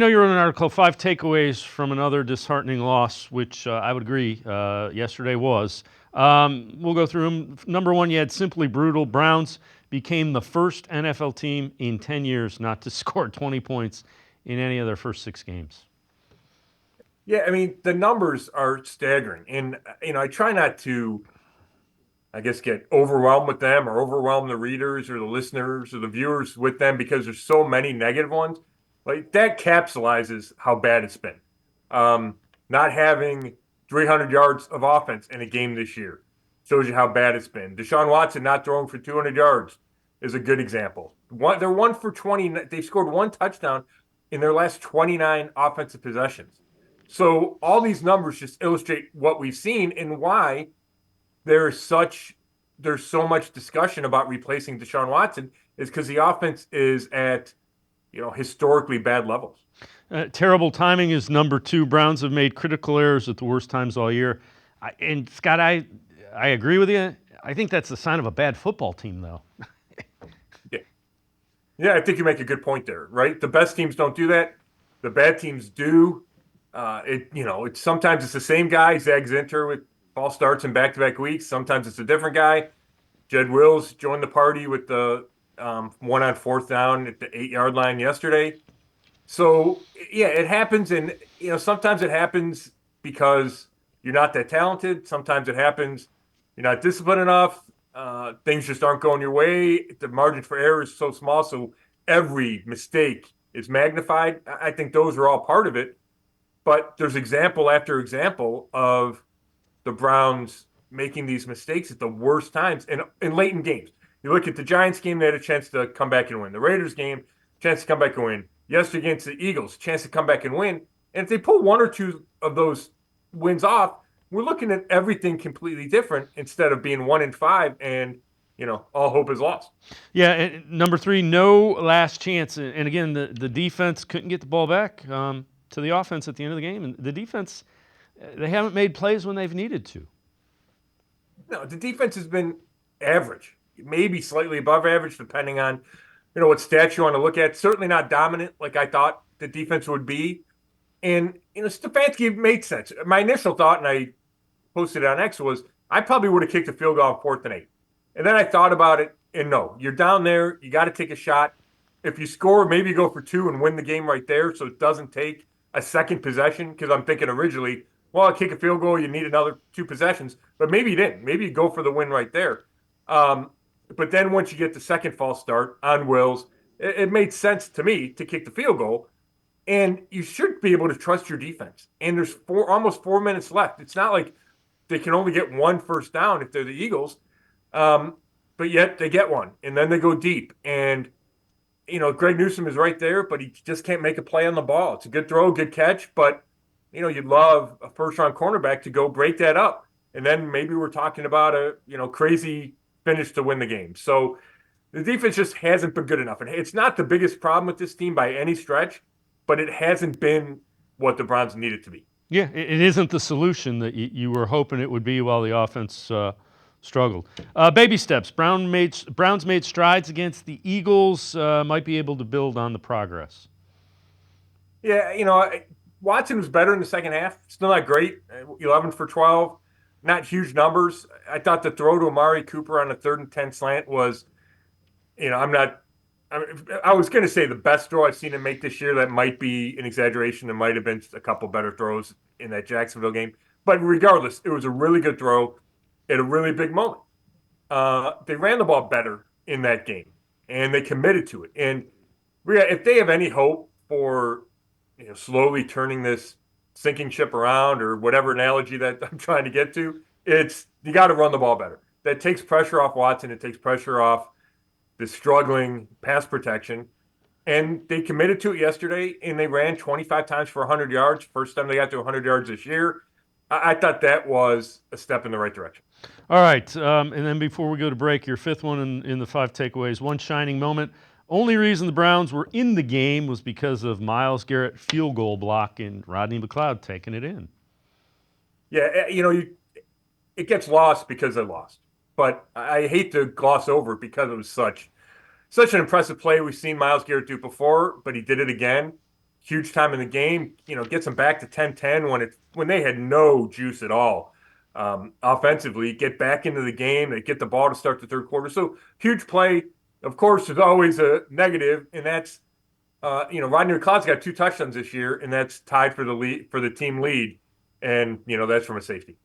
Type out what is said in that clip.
I know you wrote an article, 5 takeaways from another disheartening loss, which I would agree yesterday was. We'll go through them. Number one, you had simply brutal. Browns became the first NFL team in 10 years not to score 20 points in any of their first 6 games. Yeah, I mean, the numbers are staggering. And, I try not to, I guess, get overwhelmed with them or overwhelm the readers or the listeners or the viewers with them because there's so many negative ones. Like, that capsulizes how bad it's been. Not having 300 yards of offense in a game this year shows you how bad it's been. Deshaun Watson not throwing for 200 yards is a good example. They're 1 for 20. They've scored one touchdown in their last 29 offensive possessions. So all these numbers just illustrate what we've seen and why there's so much discussion about replacing Deshaun Watson is because the offense is at historically bad levels. Terrible timing is number two. Browns have made critical errors at the worst times all year. And Scott, I agree with you. I think that's the sign of a bad football team, though. Yeah, yeah, I think you make a good point there, right? The best teams don't do that. The bad teams do. It's sometimes it's the same guy, Zach Zinter, with false starts in back-to-back weeks. Sometimes it's a different guy. Jed Wills joined the party with the one on fourth down at the 8-yard line yesterday. So yeah, it happens, and sometimes it happens because you're not that talented. Sometimes it happens you're not disciplined enough. Things just aren't going your way. The margin for error is so small, so every mistake is magnified. I think those are all part of it. But there's example after example of the Browns making these mistakes at the worst times and in late in games. You look at the Giants game, they had a chance to come back and win. The Raiders game, chance to come back and win. Yesterday against the Eagles, chance to come back and win. And if they pull one or two of those wins off, we're looking at everything completely different instead of being 1-5 and all hope is lost. Yeah, and number three, no last chance. And again, the defense couldn't get the ball back to the offense at the end of the game. And the defense, they haven't made plays when they've needed to. No, the defense has been average, maybe slightly above average, depending on what stats you want to look at. Certainly not dominant like I thought the defense would be. And Stefanski made sense. My initial thought, and I posted it on X, was I probably would have kicked a field goal on 4th and 8. And then I thought about it, and no, you're down there. You got to take a shot. If you score, maybe you go for two and win the game right there, so it doesn't take a second possession. Because I'm thinking originally, well, I kick a field goal, you need another two possessions, but maybe you didn't. Maybe you go for the win right there. But then once you get the second false start on Wills, it made sense to me to kick the field goal. And you should be able to trust your defense. And there's almost 4 minutes left. It's not like they can only get one first down if they're the Eagles. But yet they get one, and then they go deep. And, Greg Newsome is right there, but he just can't make a play on the ball. It's a good throw, good catch, but, you'd love a first-round cornerback to go break that up. And then maybe we're talking about a, crazy finish to win the game. So the defense just hasn't been good enough. And it's not the biggest problem with this team by any stretch, but it hasn't been what the Browns need it to be. Yeah, it isn't the solution that you were hoping it would be while the offense struggled. Baby steps. Browns made strides against the Eagles. Might be able to build on the progress. Yeah, Watson was better in the second half. Still not great. 11 for 12. Not huge numbers. I thought the throw to Amari Cooper on a 3rd and 10 slant was, I'm not. I was going to say the best throw I've seen him make this year. That might be an exaggeration. There might have been a couple better throws in that Jacksonville game. But regardless, it was a really good throw at a really big moment. They ran the ball better in that game, and they committed to it. And if they have any hope for slowly turning this sinking ship around, or whatever analogy that I'm trying to get to, it's you got to run the ball better. That takes pressure off Watson. It takes pressure off the struggling pass protection. And they committed to it yesterday, and they ran 25 times for 100 yards. First time they got to 100 yards this year. I thought that was a step in the right direction. All right, and then before we go to break, your fifth one in the 5 takeaways, one shining moment. Only reason the Browns were in the game was because of Myles Garrett field goal block and Rodney McLeod taking it in. Yeah, it gets lost because they lost. But I hate to gloss over it because it was such an impressive play we've seen Myles Garrett do before, but he did it again. huge time in the game, gets them back to 10-10 when they had no juice at all. Offensively, get back into the game, they get the ball to start the third quarter. So huge play, of course, is always a negative, and that's Rodney McLeod's got 2 touchdowns this year, and that's tied for the lead for the team lead, and that's from a safety.